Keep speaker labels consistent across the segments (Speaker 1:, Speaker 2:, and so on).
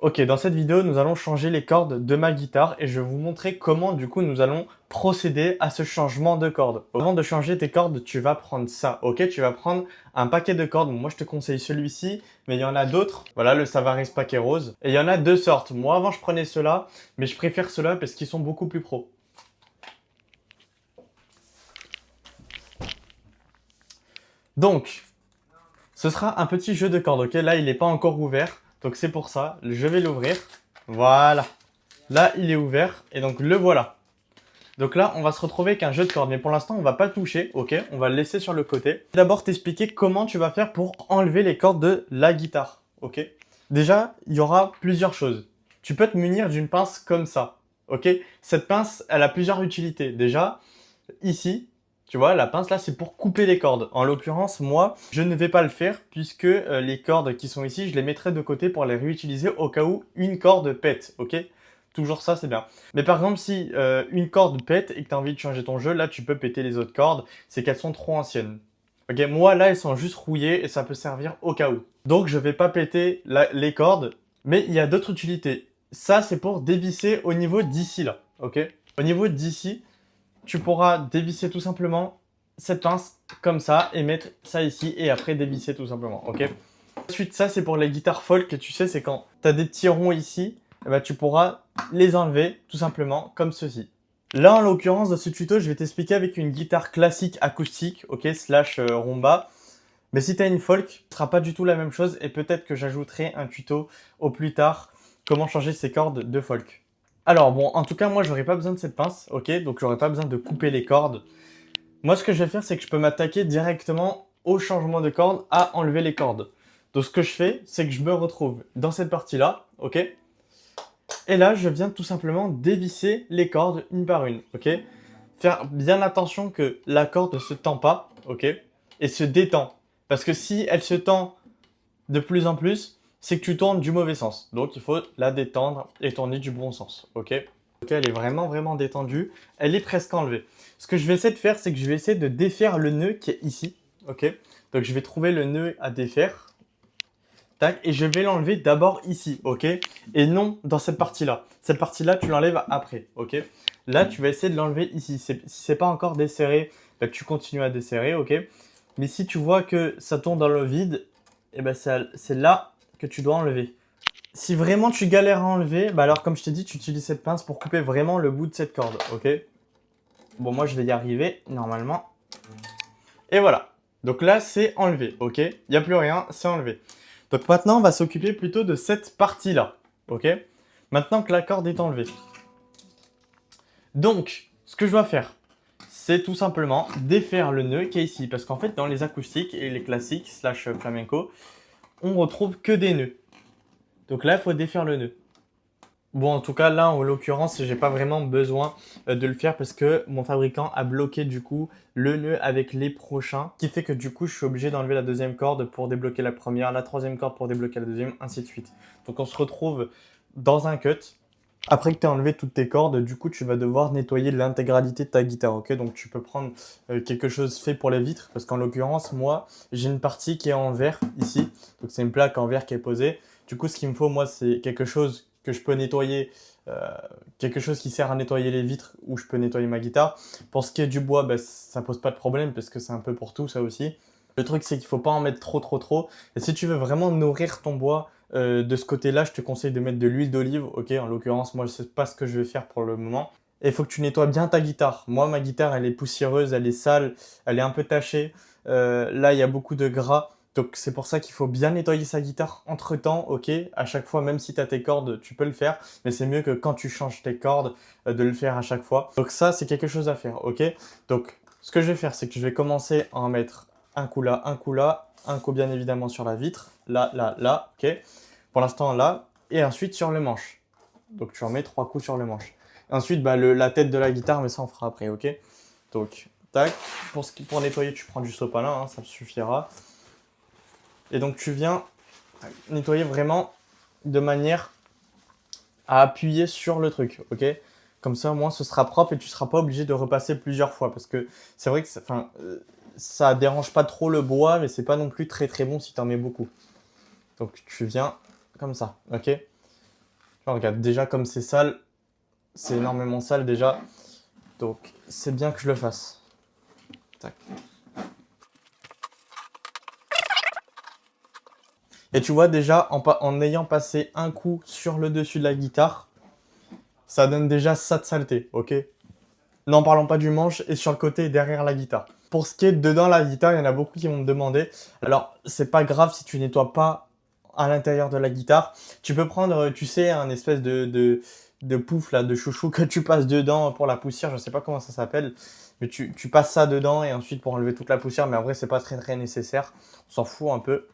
Speaker 1: Ok, dans cette vidéo, nous allons changer les cordes de ma guitare et je vais vous montrer comment du coup nous allons procéder à ce changement de cordes. Avant de changer tes cordes, tu vas prendre ça, ok? Tu vas prendre un paquet de cordes. Bon, moi, je te conseille celui-ci, mais il y en a d'autres. Voilà, le Savaris paquet rose. Et il y en a deux sortes. Moi, avant, je prenais ceux-là, mais je préfère ceux-là parce qu'ils sont beaucoup plus pros. Donc, ce sera un petit jeu de cordes, ok? Là, il n'est pas encore ouvert, donc c'est pour ça. Je vais l'ouvrir. Voilà. Là, il est ouvert et donc le voilà. Donc là, on va se retrouver avec un jeu de cordes, mais pour l'instant, on va pas le toucher, ok? On va le laisser sur le côté. D'abord, t'expliquer comment tu vas faire pour enlever les cordes de la guitare, ok? Déjà, il y aura plusieurs choses. Tu peux te munir d'une pince comme ça, ok? Cette pince, elle a plusieurs utilités. Déjà, ici, tu vois, la pince là, c'est pour couper les cordes. En l'occurrence, moi, je ne vais pas le faire puisque les cordes qui sont ici, je les mettrai de côté pour les réutiliser au cas où une corde pète, ok? Toujours ça, c'est bien. Mais par exemple, si une corde pète et que tu as envie de changer ton jeu, là, tu peux péter les autres cordes, c'est qu'elles sont trop anciennes. Ok, moi, là, elles sont juste rouillées et ça peut servir au cas où. Donc, je vais pas péter les cordes, mais il y a d'autres utilités. Ça, c'est pour dévisser au niveau d'ici, là, ok? Au niveau d'ici, tu pourras dévisser tout simplement cette pince comme ça et mettre ça ici et après dévisser tout simplement, ok? Ensuite, ça, c'est pour les guitares folk, tu sais, c'est quand tu as des petits ronds ici, eh ben, tu pourras les enlever tout simplement comme ceci. Là, en l'occurrence, dans ce tuto, je vais t'expliquer avec une guitare classique acoustique, ok, slash rumba. Mais si tu as une folk, ce ne sera pas du tout la même chose et peut-être que j'ajouterai un tuto au plus tard, comment changer ces cordes de folk. Alors bon, en tout cas, moi, j'aurais pas besoin de cette pince, ok, donc j'aurais pas besoin de couper les cordes. Moi, ce que je vais faire, c'est que je peux m'attaquer directement au changement de corde, à enlever les cordes. Donc, ce que je fais, c'est que je me retrouve dans cette partie-là, ok? Et là, je viens tout simplement dévisser les cordes une par une, ok? Faire bien attention que la corde ne se tend pas, ok? Et se détend. Parce que si elle se tend de plus en plus, c'est que tu tournes du mauvais sens. Donc, il faut la détendre et tourner du bon sens, ok? Ok, elle est vraiment détendue. Elle est presque enlevée. Ce que je vais essayer de faire, c'est que je vais essayer de défaire le nœud qui est ici, ok? Donc, je vais trouver le nœud à défaire. Tac, et je vais l'enlever d'abord ici, ok? Et non dans cette partie-là. Cette partie-là, tu l'enlèves après, ok? Là, tu vas essayer de l'enlever ici. Si c'est pas encore desserré, bah, tu continues à desserrer, ok? Mais si tu vois que ça tourne dans le vide, et ben c'est là que tu dois enlever. Si vraiment tu galères à enlever, bah alors comme je t'ai dit, tu utilises cette pince pour couper vraiment le bout de cette corde, ok? Bon, moi je vais y arriver, normalement. Et voilà. Donc là, c'est enlevé, ok? Il n'y a plus rien, c'est enlevé. Donc maintenant, on va s'occuper plutôt de cette partie-là, ok? Maintenant que la corde est enlevée. Donc, ce que je dois faire, c'est tout simplement défaire le nœud qui est ici. Parce qu'en fait, dans les acoustiques et les classiques, slash flamenco, on retrouve que des nœuds. Donc là, il faut défaire le nœud. Bon, en tout cas, là, en l'occurrence, j'ai pas vraiment besoin de le faire parce que mon fabricant a bloqué du coup le nœud avec les prochains, ce qui fait que du coup, je suis obligé d'enlever la deuxième corde pour débloquer la première, la troisième corde pour débloquer la deuxième, ainsi de suite. Donc, on se retrouve dans un cut. Après que tu as enlevé toutes tes cordes, du coup, tu vas devoir nettoyer l'intégralité de ta guitare, ok? Donc, tu peux prendre quelque chose fait pour les vitres, parce qu'en l'occurrence, moi, j'ai une partie qui est en verre ici. Donc, c'est une plaque en verre qui est posée. Du coup, ce qu'il me faut, moi, c'est quelque chose que je peux nettoyer, quelque chose qui sert à nettoyer les vitres où je peux nettoyer ma guitare. Pour ce qui est du bois, bah, ça pose pas de problème parce que c'est un peu pour tout ça aussi. Le truc, c'est qu'il faut pas en mettre trop. Et si tu veux vraiment nourrir ton bois de ce côté-là, je te conseille de mettre de l'huile d'olive. Ok, en l'occurrence, moi, je sais pas ce que je vais faire pour le moment. Et il faut que tu nettoies bien ta guitare. Moi, ma guitare, elle est poussiéreuse, elle est sale, elle est un peu tachée. Là, il y a beaucoup de gras. Donc c'est pour ça qu'il faut bien nettoyer sa guitare entre temps, ok? À chaque fois, même si tu as tes cordes, tu peux le faire, mais c'est mieux que quand tu changes tes cordes, de le faire à chaque fois. Donc ça, c'est quelque chose à faire, ok? Donc ce que je vais faire, c'est que je vais commencer à en mettre un coup là, un coup bien évidemment sur la vitre, là, ok? Pour l'instant là, et ensuite sur le manche. Donc tu en mets 3 coups sur le manche. Ensuite, bah, la tête de la guitare, mais ça on fera après, ok? Donc, tac. Pour nettoyer, tu prends du sopalin, hein, ça suffira. Et donc tu viens nettoyer vraiment de manière à appuyer sur le truc, ok? Comme ça, au moins, ce sera propre et tu ne seras pas obligé de repasser plusieurs fois. Parce que c'est vrai que ça dérange pas trop le bois, mais c'est pas non plus très bon si tu en mets beaucoup. Donc tu viens comme ça, ok? Alors, regarde, déjà comme c'est sale, c'est énormément sale déjà. Donc c'est bien que je le fasse. Tac. Et tu vois déjà, en ayant passé un coup sur le dessus de la guitare, ça donne déjà ça de saleté, ok? N'en parlons pas du manche et sur le côté derrière la guitare. Pour ce qui est dedans la guitare, il y en a beaucoup qui vont me demander. Alors, c'est pas grave si tu nettoies pas à l'intérieur de la guitare. Tu peux prendre, tu sais, un espèce de pouf là, de chouchou que tu passes dedans pour la poussière. Je sais pas comment ça s'appelle. Mais tu passes ça dedans et ensuite pour enlever toute la poussière. Mais en vrai, c'est pas très nécessaire. On s'en fout un peu.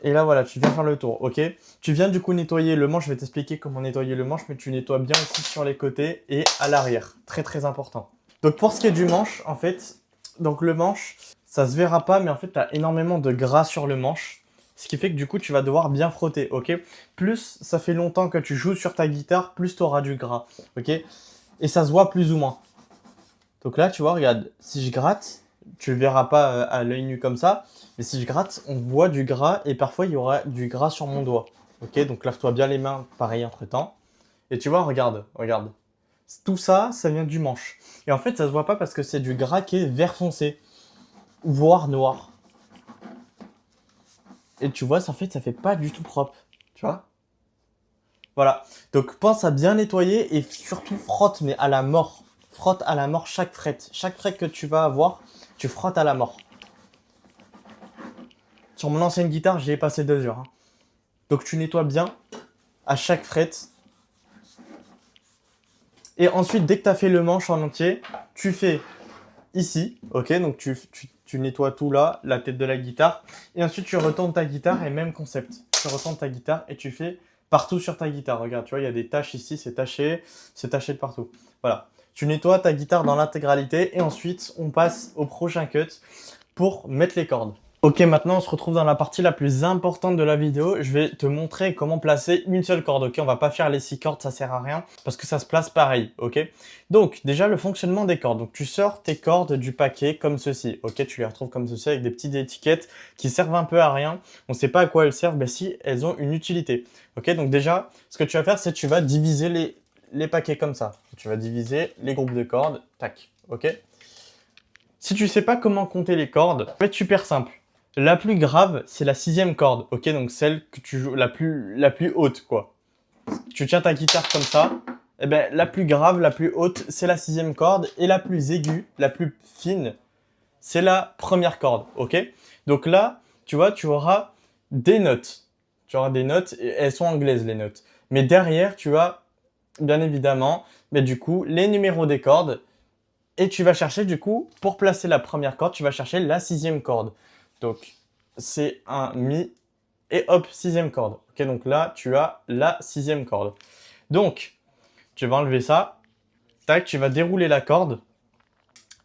Speaker 1: Et là, voilà, tu viens faire le tour, ok? Tu viens du coup nettoyer le manche. Je vais t'expliquer comment nettoyer le manche, mais tu nettoies bien aussi sur les côtés et à l'arrière. Très important. Donc pour ce qui est du manche, en fait, donc le manche, ça se verra pas, mais en fait, tu as énormément de gras sur le manche. Ce qui fait que du coup, tu vas devoir bien frotter, ok? Plus ça fait longtemps que tu joues sur ta guitare, plus tu auras du gras, ok? Et ça se voit plus ou moins. Donc là, tu vois, regarde, si je gratte, tu le verras pas à l'œil nu comme ça, mais si je gratte, on voit du gras et parfois il y aura du gras sur mon doigt. Ok, donc lave-toi bien les mains, pareil entre temps. Et tu vois, regarde. Tout ça, ça vient du manche. Et en fait, ça se voit pas parce que c'est du gras qui est vert foncé, voire noir. Et tu vois, ça, en fait, ça fait pas du tout propre. Tu vois? Voilà. Donc pense à bien nettoyer et surtout frotte, mais à la mort. Frotte à la mort chaque frette. Chaque frette que tu vas avoir, tu frottes à la mort. Sur mon ancienne guitare, j'y ai passé 2 heures, hein. Donc tu nettoies bien à chaque frette. Et ensuite, dès que tu as fait le manche en entier, tu fais ici, ok? Donc tu nettoies tout là, la tête de la guitare. Et ensuite, tu retournes ta guitare et même concept. Tu retournes ta guitare et tu fais partout sur ta guitare. Regarde, tu vois, il y a des taches ici, c'est taché de partout. Voilà. Tu nettoies ta guitare dans l'intégralité et ensuite, on passe au prochain cut pour mettre les cordes. Ok, maintenant on se retrouve dans la partie la plus importante de la vidéo. Je vais te montrer comment placer une seule corde, ok? On va pas faire les 6 cordes, ça sert à rien, parce que ça se place pareil, ok? Donc, déjà le fonctionnement des cordes. Donc, tu sors tes cordes du paquet comme ceci, ok? Tu les retrouves comme ceci avec des petites étiquettes qui servent un peu à rien. On sait pas à quoi elles servent, mais si, elles ont une utilité, ok? Donc déjà, ce que tu vas faire, c'est que tu vas diviser les paquets comme ça. Tu vas diviser les groupes de cordes, tac, ok? Si tu sais pas comment compter les cordes, ça va être super simple. La plus grave, c'est la 6e corde, ok? Donc celle que tu joues la plus haute, quoi. Tu tiens ta guitare comme ça, et ben la plus grave, la plus haute, c'est la 6e corde, et la plus aiguë, la plus fine, c'est la première corde, ok? Donc là, tu vois, tu auras des notes. Tu auras des notes, et elles sont anglaises les notes. Mais derrière, tu as, bien évidemment, mais du coup, les numéros des cordes, et tu vas chercher du coup, pour placer la première corde, tu vas chercher la 6e corde. Donc, c'est un mi et hop, 6e corde. Ok, donc là, tu as la 6e corde. Donc, tu vas enlever ça. Tac, tu vas dérouler la corde.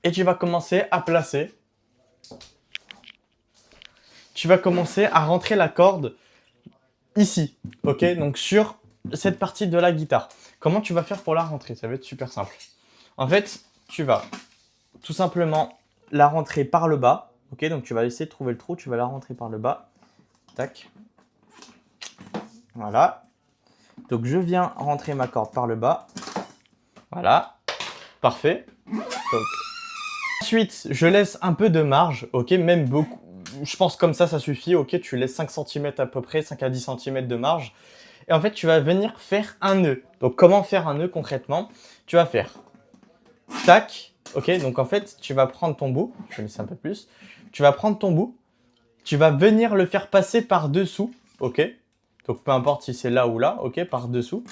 Speaker 1: Et tu vas commencer à placer. Tu vas commencer à rentrer la corde ici. Ok, donc sur cette partie de la guitare. Comment tu vas faire pour la rentrer? Ça va être super simple. En fait, tu vas tout simplement la rentrer par le bas. Ok, donc tu vas essayer de trouver le trou, tu vas la rentrer par le bas. Tac. Voilà. Donc je viens rentrer ma corde par le bas. Voilà. Parfait. Donc, ensuite, je laisse un peu de marge. Ok, même beaucoup. Je pense comme ça suffit. Ok, tu laisses 5 cm à peu près, 5 à 10 cm de marge. Et en fait, tu vas venir faire un nœud. Donc comment faire un nœud concrètement? Tu vas faire tac. Ok, donc en fait, tu vas prendre ton bout. Je vais laisser un peu plus. Tu vas prendre ton bout. Tu vas venir le faire passer par-dessous. Ok. Donc peu importe si c'est là ou là. Ok, par-dessous.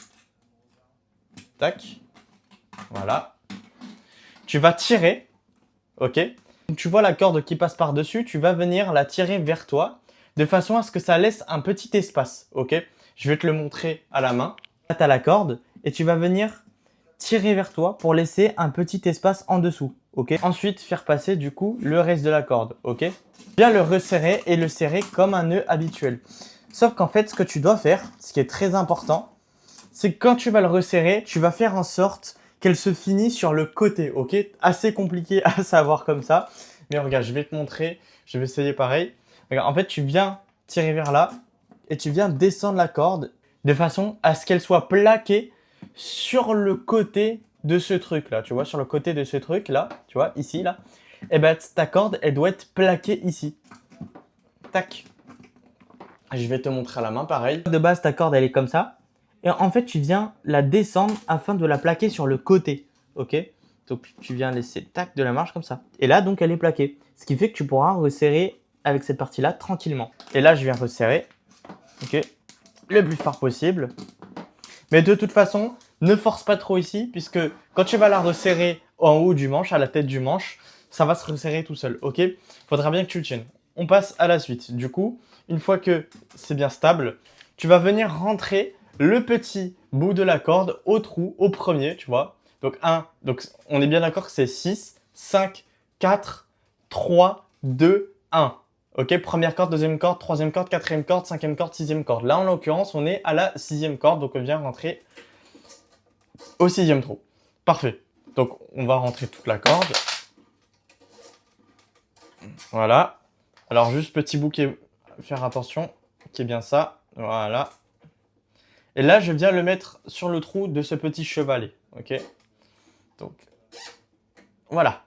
Speaker 1: Tac. Voilà. Tu vas tirer. Ok. Donc, tu vois la corde qui passe par-dessus. Tu vas venir la tirer vers toi. De façon à ce que ça laisse un petit espace. Ok. Je vais te le montrer à la main. Là, tu as la corde. Et tu vas venir tirer vers toi pour laisser un petit espace en dessous. Ok. Ensuite, faire passer du coup le reste de la corde. Ok. Bien le resserrer et le serrer comme un nœud habituel. Sauf qu'en fait, ce que tu dois faire, ce qui est très important, c'est que quand tu vas le resserrer, tu vas faire en sorte qu'elle se finit sur le côté. Ok. Assez compliqué à savoir comme ça. Mais regarde, je vais te montrer. Je vais essayer pareil. Regarde, en fait, tu viens tirer vers là. et tu viens descendre la corde de façon à ce qu'elle soit plaquée sur le côté de ce truc là, tu vois, sur le côté de ce truc là, tu vois, ici là, et ben ta corde elle doit être plaquée ici. Tac. Je vais te montrer à la main pareil. De base ta corde elle est comme ça, et en fait tu viens la descendre afin de la plaquer sur le côté, ok? Donc tu viens laisser tac de la marche comme ça, et là donc elle est plaquée, ce qui fait que tu pourras resserrer avec cette partie là tranquillement. Et là je viens resserrer, ok, le plus fort possible. Mais de toute façon, ne force pas trop ici, puisque quand tu vas la resserrer en haut du manche, à la tête du manche, ça va se resserrer tout seul, ok? Faudra bien que tu le tiennes. On passe à la suite. Du coup, une fois que c'est bien stable, tu vas venir rentrer le petit bout de la corde au trou, au premier, tu vois. Donc on est bien d'accord que c'est 6, 5, 4, 3, 2, 1. Ok, première corde, deuxième corde, troisième corde, quatrième corde, cinquième corde, sixième corde. Là, en l'occurrence, on est à la sixième corde, donc on vient rentrer au sixième trou. Parfait. Donc, on va rentrer toute la corde. Voilà. Alors, juste petit bout qui est... faire attention, qui est bien ça. Voilà. Et là, je viens le mettre sur le trou de ce petit chevalet. Ok. Donc, voilà.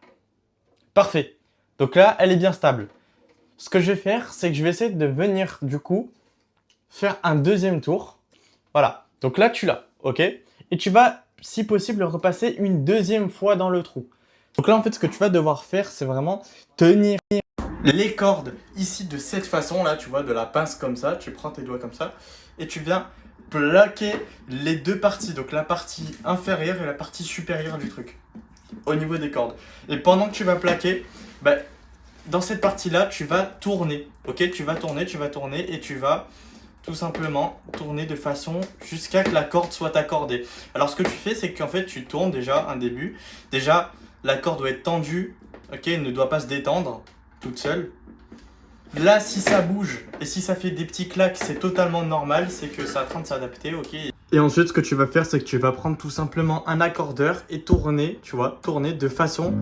Speaker 1: Parfait. Donc là, elle est bien stable. Ce que je vais faire, c'est que je vais essayer de venir, du coup, faire un deuxième tour. Voilà. Donc là, tu l'as, ok? Et tu vas, si possible, repasser une deuxième fois dans le trou. Donc là, en fait, ce que tu vas devoir faire, c'est vraiment tenir les cordes ici de cette façon-là, tu vois, de la pince comme ça. Tu prends tes doigts comme ça et tu viens plaquer les deux parties. Donc la partie inférieure et la partie supérieure du truc, au niveau des cordes. Et pendant que tu vas plaquer, bah, dans cette partie-là, tu vas tourner, ok? Tu vas tourner et tu vas tout simplement tourner de façon jusqu'à que la corde soit accordée. Alors ce que tu fais, c'est qu'en fait, tu tournes déjà un début. Déjà, la corde doit être tendue, ok? Elle ne doit pas se détendre toute seule. Là, si ça bouge et si ça fait des petits claques, c'est totalement normal, c'est que ça est en train de s'adapter, ok? Et ensuite, ce que tu vas faire, c'est que tu vas prendre tout simplement un accordeur et tourner, tu vois, tourner de façon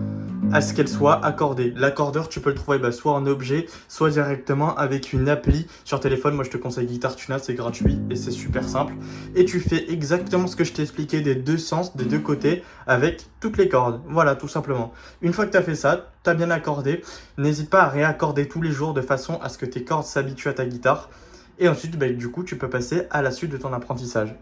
Speaker 1: à ce qu'elle soit accordée. L'accordeur, tu peux le trouver soit en objet, soit directement avec une appli sur téléphone. Moi, je te conseille Guitar Tuna, c'est gratuit et c'est super simple. Et tu fais exactement ce que je t'ai expliqué des deux sens, des deux côtés, avec toutes les cordes. Voilà, tout simplement. Une fois que tu as fait ça, tu as bien accordé, n'hésite pas à réaccorder tous les jours de façon à ce que tes cordes s'habituent à ta guitare. Et ensuite, du coup, tu peux passer à la suite de ton apprentissage.